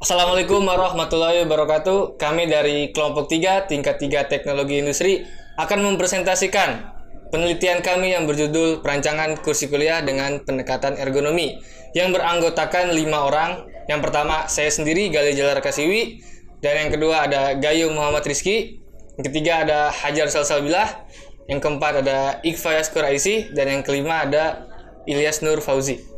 Assalamualaikum warahmatullahi wabarakatuh. Kami dari kelompok 3, tingkat 3 teknologi industri akan mempresentasikan penelitian kami yang berjudul perancangan kursi kuliah dengan pendekatan ergonomi yang beranggotakan 5 orang. Yang pertama saya sendiri, Gali Jalar Kasiwi, dan yang kedua ada Gayo Muhammad Rizky, yang ketiga ada Hajar Salsabilah, yang keempat ada Iqfa Yaskur Aisi, dan yang kelima ada Ilyas Nur Fauzi.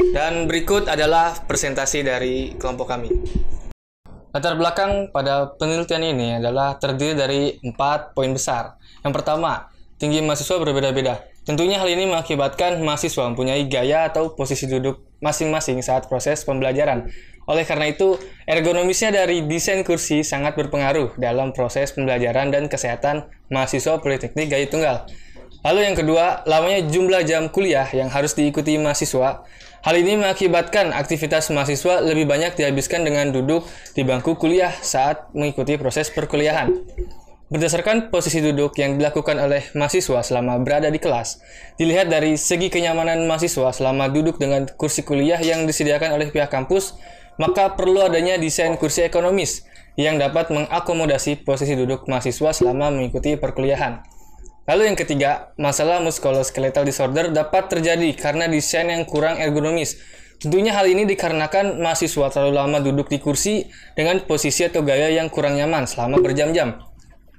Dan berikut adalah presentasi dari kelompok kami. Latar belakang pada penelitian ini adalah terdiri dari 4 poin besar. Yang pertama, tinggi mahasiswa berbeda-beda. Tentunya hal ini mengakibatkan mahasiswa mempunyai gaya atau posisi duduk masing-masing saat proses pembelajaran. Oleh karena itu, ergonomisnya dari desain kursi sangat berpengaruh dalam proses pembelajaran dan kesehatan mahasiswa Politeknik Gaya Tunggal. Lalu yang kedua, lamanya jumlah jam kuliah yang harus diikuti mahasiswa. Hal ini mengakibatkan aktivitas mahasiswa lebih banyak dihabiskan dengan duduk di bangku kuliah saat mengikuti proses perkuliahan. Berdasarkan posisi duduk yang dilakukan oleh mahasiswa selama berada di kelas, dilihat dari segi kenyamanan mahasiswa selama duduk dengan kursi kuliah yang disediakan oleh pihak kampus, maka perlu adanya desain kursi ekonomis yang dapat mengakomodasi posisi duduk mahasiswa selama mengikuti perkuliahan. Lalu yang ketiga, masalah musculoskeletal disorder dapat terjadi karena desain yang kurang ergonomis. Tentunya hal ini dikarenakan mahasiswa terlalu lama duduk di kursi dengan posisi atau gaya yang kurang nyaman selama berjam-jam.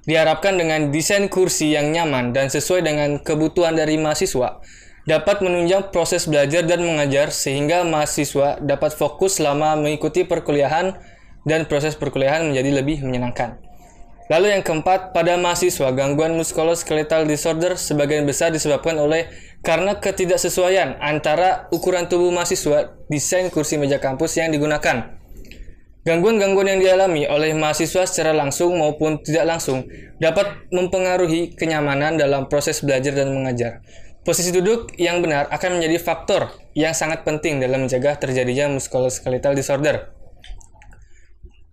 Diharapkan dengan desain kursi yang nyaman dan sesuai dengan kebutuhan dari mahasiswa, dapat menunjang proses belajar dan mengajar sehingga mahasiswa dapat fokus selama mengikuti perkuliahan dan proses perkuliahan menjadi lebih menyenangkan. Lalu yang keempat, pada mahasiswa, gangguan musculoskeletal disorder sebagian besar disebabkan oleh karena ketidaksesuaian antara ukuran tubuh mahasiswa desain kursi meja kampus yang digunakan. Gangguan-gangguan yang dialami oleh mahasiswa secara langsung maupun tidak langsung dapat mempengaruhi kenyamanan dalam proses belajar dan mengajar. Posisi duduk yang benar akan menjadi faktor yang sangat penting dalam mencegah terjadinya musculoskeletal disorder.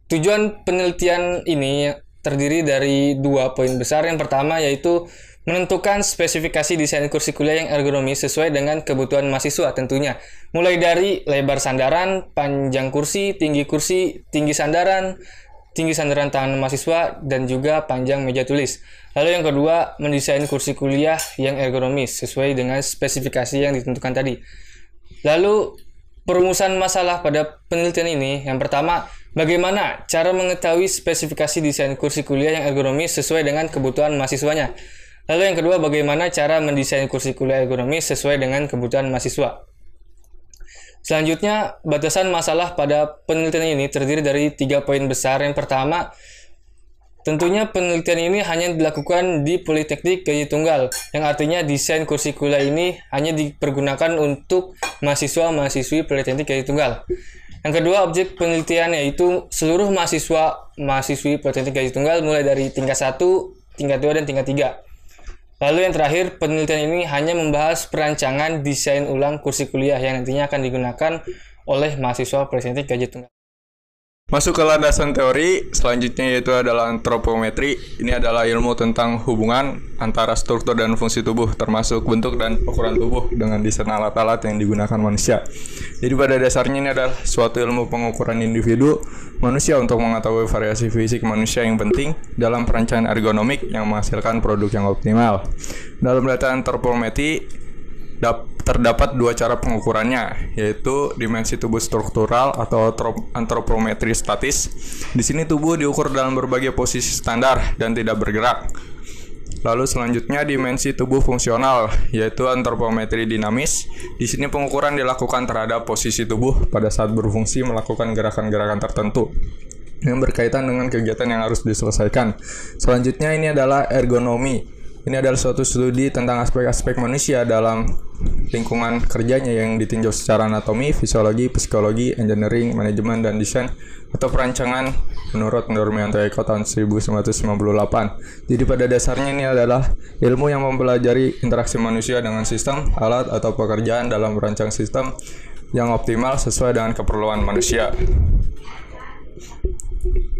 Tujuan penelitian ini terdiri dari 2 poin besar. Yang pertama yaitu menentukan spesifikasi desain kursi kuliah yang ergonomis sesuai dengan kebutuhan mahasiswa tentunya. Mulai dari lebar sandaran, panjang kursi, tinggi sandaran tangan mahasiswa, dan juga panjang meja tulis. Lalu yang kedua, mendesain kursi kuliah yang ergonomis sesuai dengan spesifikasi yang ditentukan tadi. Lalu perumusan masalah pada penelitian ini, yang pertama, bagaimana cara mengetahui spesifikasi desain kursi kuliah yang ergonomis sesuai dengan kebutuhan mahasiswanya. Lalu yang kedua, bagaimana cara mendesain kursi kuliah ergonomis sesuai dengan kebutuhan mahasiswa. Selanjutnya, batasan masalah pada penelitian ini terdiri dari 3 poin besar. Yang pertama, tentunya penelitian ini hanya dilakukan di Politeknik Gaya Tunggal, yang artinya desain kursi kuliah ini hanya dipergunakan untuk mahasiswa-mahasiswi Politeknik Gaya Tunggal. Yang kedua, objek penelitian yaitu seluruh mahasiswa-mahasiswi Politeknik Gaya Tunggal mulai dari tingkat 1, tingkat 2, dan tingkat 3. Lalu yang terakhir, penelitian ini hanya membahas perancangan desain ulang kursi kuliah yang nantinya akan digunakan oleh mahasiswa Politeknik Gaya Tunggal. Masuk ke landasan teori, selanjutnya yaitu adalah antropometri. Ini adalah ilmu tentang hubungan antara struktur dan fungsi tubuh, termasuk bentuk dan ukuran tubuh dengan desain alat-alat yang digunakan manusia. Jadi pada dasarnya ini adalah suatu ilmu pengukuran individu manusia untuk mengetahui variasi fisik manusia yang penting dalam perancangan ergonomik yang menghasilkan produk yang optimal. Dalam data antropometri, terdapat 2 cara pengukurannya, yaitu dimensi tubuh struktural atau antropometri statis. Di sini tubuh diukur dalam berbagai posisi standar dan tidak bergerak. Lalu selanjutnya dimensi tubuh fungsional, yaitu antropometri dinamis. Di sini pengukuran dilakukan terhadap posisi tubuh pada saat berfungsi melakukan gerakan-gerakan tertentu yang berkaitan dengan kegiatan yang harus diselesaikan. Selanjutnya ini adalah ergonomi. Ini adalah suatu studi tentang aspek-aspek manusia dalam lingkungan kerjanya yang ditinjau secara anatomi, fisiologi, psikologi, engineering, manajemen, dan desain atau perancangan menurut Normianto Eko tahun 1998. Jadi pada dasarnya ini adalah ilmu yang mempelajari interaksi manusia dengan sistem, alat, atau pekerjaan dalam merancang sistem yang optimal sesuai dengan keperluan manusia.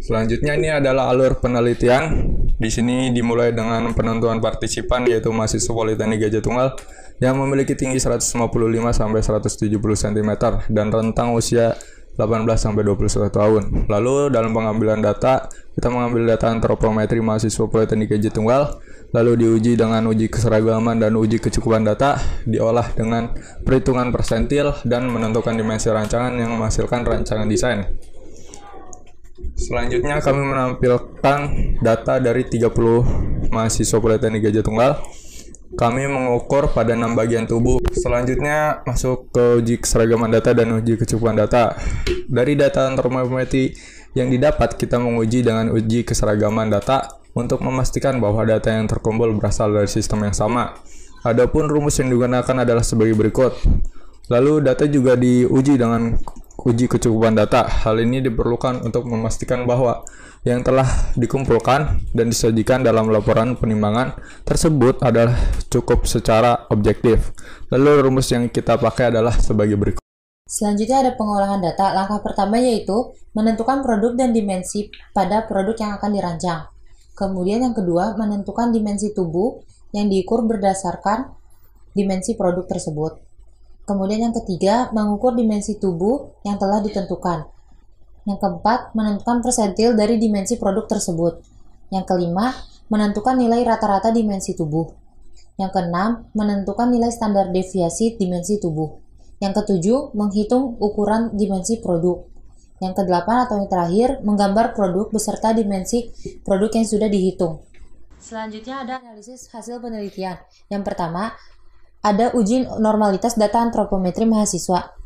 Selanjutnya ini adalah alur penelitian. Di sini dimulai dengan penentuan partisipan, yaitu mahasiswa Politeknik Gajah Tunggal yang memiliki tinggi 155 sampai 170 cm dan rentang usia 18-21 tahun. Lalu dalam pengambilan data, kita mengambil data antropometri mahasiswa Politeknik Gajah Tunggal, lalu diuji dengan uji keseragaman dan uji kecukupan data, diolah dengan perhitungan persentil dan menentukan dimensi rancangan yang menghasilkan rancangan desain. Selanjutnya kami menampilkan data dari 30 mahasiswa Politeknik Gajah Tunggal. Kami mengukur pada 6 bagian tubuh. Selanjutnya masuk ke uji keseragaman data dan uji kecukupan data. Dari data antropometri yang didapat, kita menguji dengan uji keseragaman data untuk memastikan bahwa data yang terkumpul berasal dari sistem yang sama. Adapun rumus yang digunakan adalah sebagai berikut. Lalu data juga diuji dengan uji kecukupan data. Hal ini diperlukan untuk memastikan bahwa yang telah dikumpulkan dan disajikan dalam laporan penimbangan tersebut adalah cukup secara objektif. Lalu rumus yang kita pakai adalah sebagai berikut. Selanjutnya ada pengolahan data. Langkah pertama yaitu menentukan produk dan dimensi pada produk yang akan dirancang. Kemudian yang kedua, menentukan dimensi tubuh yang diukur berdasarkan dimensi produk tersebut. Kemudian yang ketiga, mengukur dimensi tubuh yang telah ditentukan. Yang keempat, menentukan persentil dari dimensi produk tersebut. Yang kelima, menentukan nilai rata-rata dimensi tubuh. Yang keenam, menentukan nilai standar deviasi dimensi tubuh. Yang ketujuh, menghitung ukuran dimensi produk. Yang kedelapan atau yang terakhir, menggambar produk beserta dimensi produk yang sudah dihitung. Selanjutnya ada analisis hasil penelitian. Yang pertama, ada uji normalitas data antropometri mahasiswa.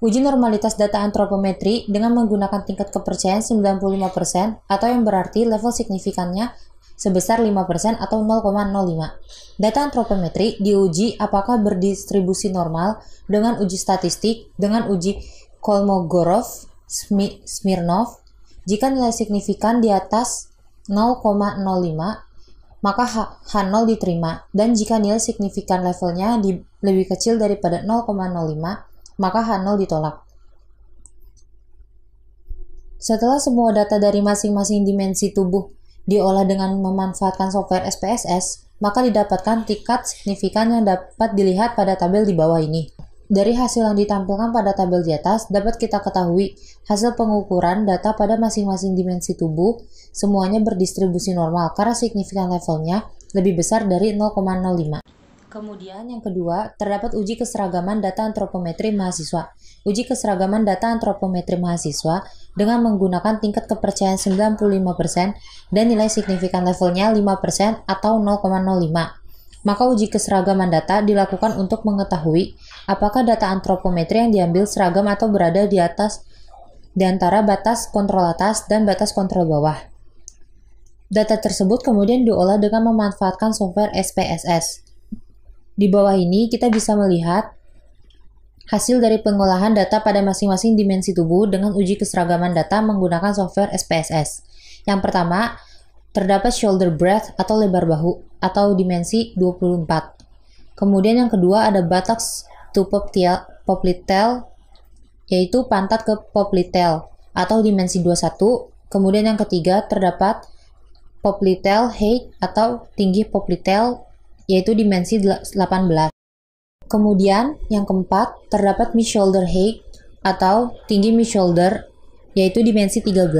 Uji normalitas data antropometri dengan menggunakan tingkat kepercayaan 95% atau yang berarti level signifikannya sebesar 5% atau 0,05. Data antropometri diuji apakah berdistribusi normal dengan uji statistik dengan uji Kolmogorov-Smirnov. Jika nilai signifikan di atas 0,05, maka H0 diterima, dan jika nilai signifikan levelnya lebih kecil daripada 0,05, maka H0 ditolak. Setelah semua data dari masing-masing dimensi tubuh diolah dengan memanfaatkan software SPSS, maka didapatkan tingkat signifikan yang dapat dilihat pada tabel di bawah ini. Dari hasil yang ditampilkan pada tabel di atas, dapat kita ketahui hasil pengukuran data pada masing-masing dimensi tubuh semuanya berdistribusi normal karena signifikan levelnya lebih besar dari 0,05. Kemudian yang kedua, terdapat uji keseragaman data antropometri mahasiswa. Uji keseragaman data antropometri mahasiswa dengan menggunakan tingkat kepercayaan 95% dan nilai signifikan levelnya 5% atau 0,05. Maka uji keseragaman data dilakukan untuk mengetahui apakah data antropometri yang diambil seragam atau berada di antara batas kontrol atas dan batas kontrol bawah. Data tersebut kemudian diolah dengan memanfaatkan software SPSS. Di bawah ini kita bisa melihat hasil dari pengolahan data pada masing-masing dimensi tubuh dengan uji keseragaman data menggunakan software SPSS. Yang pertama, terdapat shoulder breadth atau lebar bahu atau dimensi 24. Kemudian yang kedua ada buttocks to popliteal yaitu pantat ke popliteal atau dimensi 21. Kemudian yang ketiga terdapat popliteal height atau tinggi popliteal yaitu dimensi 18. Kemudian yang keempat terdapat mid shoulder height atau tinggi mid shoulder yaitu dimensi 13.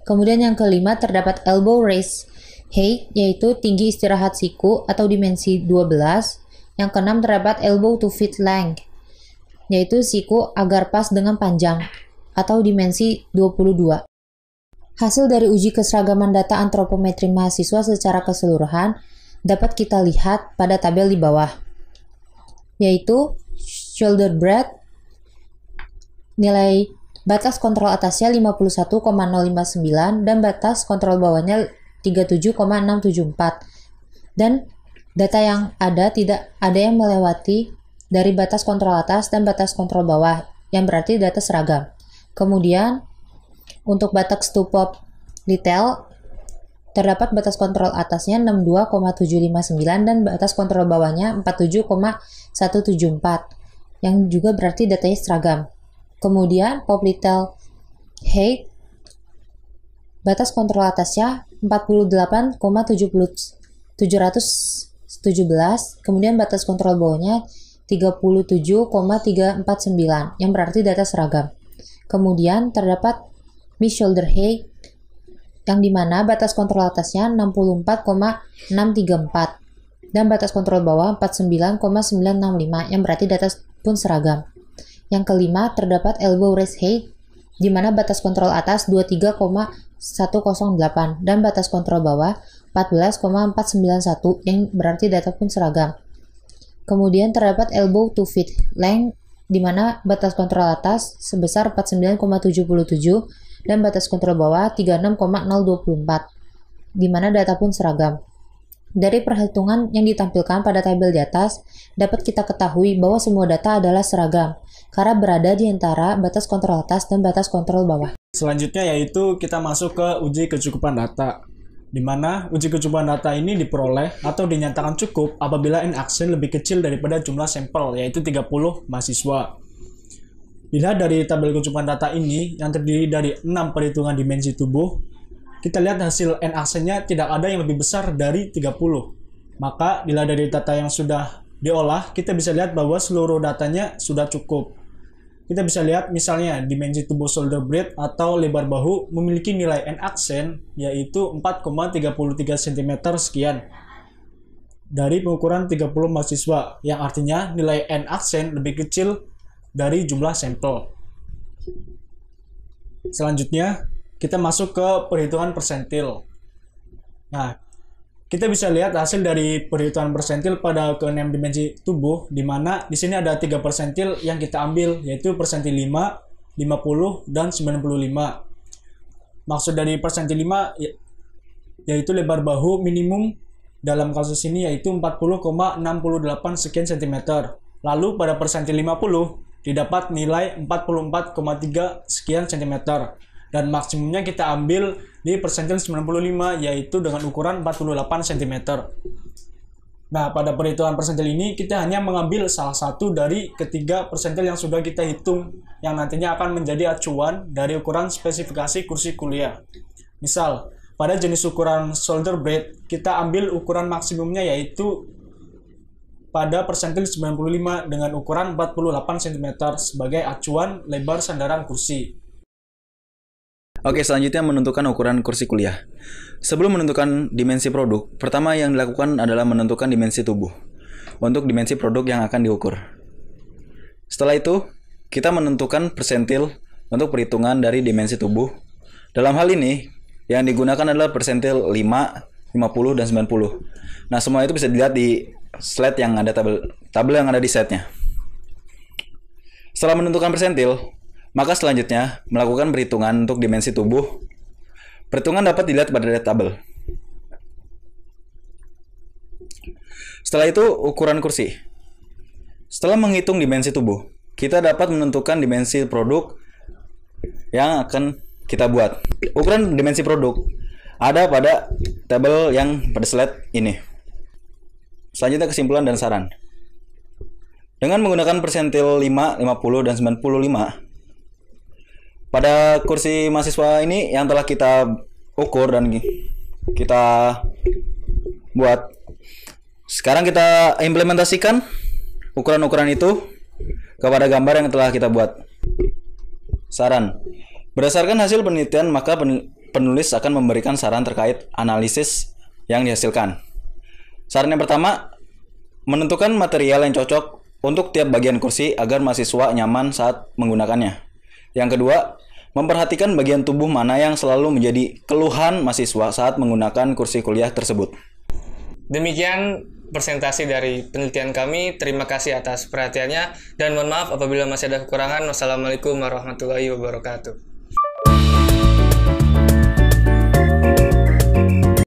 Kemudian yang kelima terdapat elbow raise height yaitu tinggi istirahat siku atau dimensi 12. Yang keenam terdapat elbow to feet length yaitu siku agar pas dengan panjang atau dimensi 22. Hasil dari uji keseragaman data antropometri mahasiswa secara keseluruhan dapat kita lihat pada tabel di bawah, yaitu shoulder breadth, nilai batas kontrol atasnya 51,059 dan batas kontrol bawahnya 37,674. Dan data yang ada tidak ada yang melewati dari batas kontrol atas dan batas kontrol bawah, yang berarti data seragam. Kemudian untuk buttocks to popliteal terdapat batas kontrol atasnya 62,759 dan batas kontrol bawahnya 47,174 yang juga berarti datanya seragam. Kemudian popliteal height batas kontrol atasnya 48,717, kemudian batas kontrol bawahnya 37,349 yang berarti data seragam. Kemudian terdapat mid shoulder height yang dimana batas kontrol atasnya 64,634 dan batas kontrol bawah 49,965 yang berarti data pun seragam. Yang kelima terdapat elbow rest height di mana batas kontrol atas 23,108 dan batas kontrol bawah 14,491 yang berarti data pun seragam. Kemudian terdapat elbow to feet length di mana batas kontrol atas sebesar 49,77 dan batas kontrol bawah 36,024 di mana data pun seragam. Dari perhitungan yang ditampilkan pada tabel di atas, dapat kita ketahui bahwa semua data adalah seragam, karena berada di antara batas kontrol atas dan batas kontrol bawah. Selanjutnya yaitu kita masuk ke uji kecukupan data, di mana uji kecukupan data ini diperoleh atau dinyatakan cukup apabila N-aksen lebih kecil daripada jumlah sampel, yaitu 30 mahasiswa. Dilihat dari tabel kecukupan data ini, yang terdiri dari 6 perhitungan dimensi tubuh, kita lihat hasil N-aksennya tidak ada yang lebih besar dari 30. Maka, dilihat dari data yang sudah diolah, kita bisa lihat bahwa seluruh datanya sudah cukup. Kita bisa lihat misalnya dimensi tubuh shoulder blade atau lebar bahu memiliki nilai N-aksen yaitu 4,33 cm sekian dari pengukuran 30 mahasiswa, yang artinya nilai N-aksen lebih kecil dari jumlah sampel. Selanjutnya, kita masuk ke perhitungan persentil. Nah, kita bisa lihat hasil dari perhitungan persentil pada ke-6 dimensi tubuh, di mana di sini ada 3 persentil yang kita ambil, yaitu persentil 5, 50, dan 95. Maksud dari persentil 5 yaitu lebar bahu minimum dalam kasus ini yaitu 40,68 sekian cm. Lalu pada persentil 50 didapat nilai 44,3 sekian cm. Dan maksimumnya kita ambil di persentil 95 yaitu dengan ukuran 48 cm. Nah, pada perhitungan persentil ini kita hanya mengambil salah satu dari ketiga persentil yang sudah kita hitung yang nantinya akan menjadi acuan dari ukuran spesifikasi kursi kuliah. Misal, pada jenis ukuran shoulder blade kita ambil ukuran maksimumnya yaitu pada persentil 95 dengan ukuran 48 cm sebagai acuan lebar sandaran kursi. Oke, selanjutnya menentukan ukuran kursi kuliah. Sebelum menentukan dimensi produk, pertama yang dilakukan adalah menentukan dimensi tubuh untuk dimensi produk yang akan diukur. Setelah itu, kita menentukan persentil untuk perhitungan dari dimensi tubuh. Dalam hal ini, yang digunakan adalah persentil 5, 50, dan 90. Nah, semua itu bisa dilihat di slide yang ada tabel yang ada di slide-nya. Setelah menentukan persentil, maka selanjutnya, melakukan perhitungan untuk dimensi tubuh. Perhitungan dapat dilihat pada tabel. Setelah itu, ukuran kursi. Setelah menghitung dimensi tubuh, kita dapat menentukan dimensi produk yang akan kita buat. Ukuran dimensi produk ada pada tabel yang pada slide ini. Selanjutnya, kesimpulan dan saran. Dengan menggunakan persentil 5, 50, dan 95, pada kursi mahasiswa ini yang telah kita ukur dan kita buat, sekarang kita implementasikan ukuran-ukuran itu kepada gambar yang telah kita buat. Saran. Berdasarkan hasil penelitian, maka penulis akan memberikan saran terkait analisis yang dihasilkan. Saran yang pertama, menentukan material yang cocok untuk tiap bagian kursi agar mahasiswa nyaman saat menggunakannya. Yang kedua, memperhatikan bagian tubuh mana yang selalu menjadi keluhan mahasiswa saat menggunakan kursi kuliah tersebut. Demikian presentasi dari penelitian kami. Terima kasih atas perhatiannya dan mohon maaf apabila masih ada kekurangan. Wassalamualaikum warahmatullahi wabarakatuh.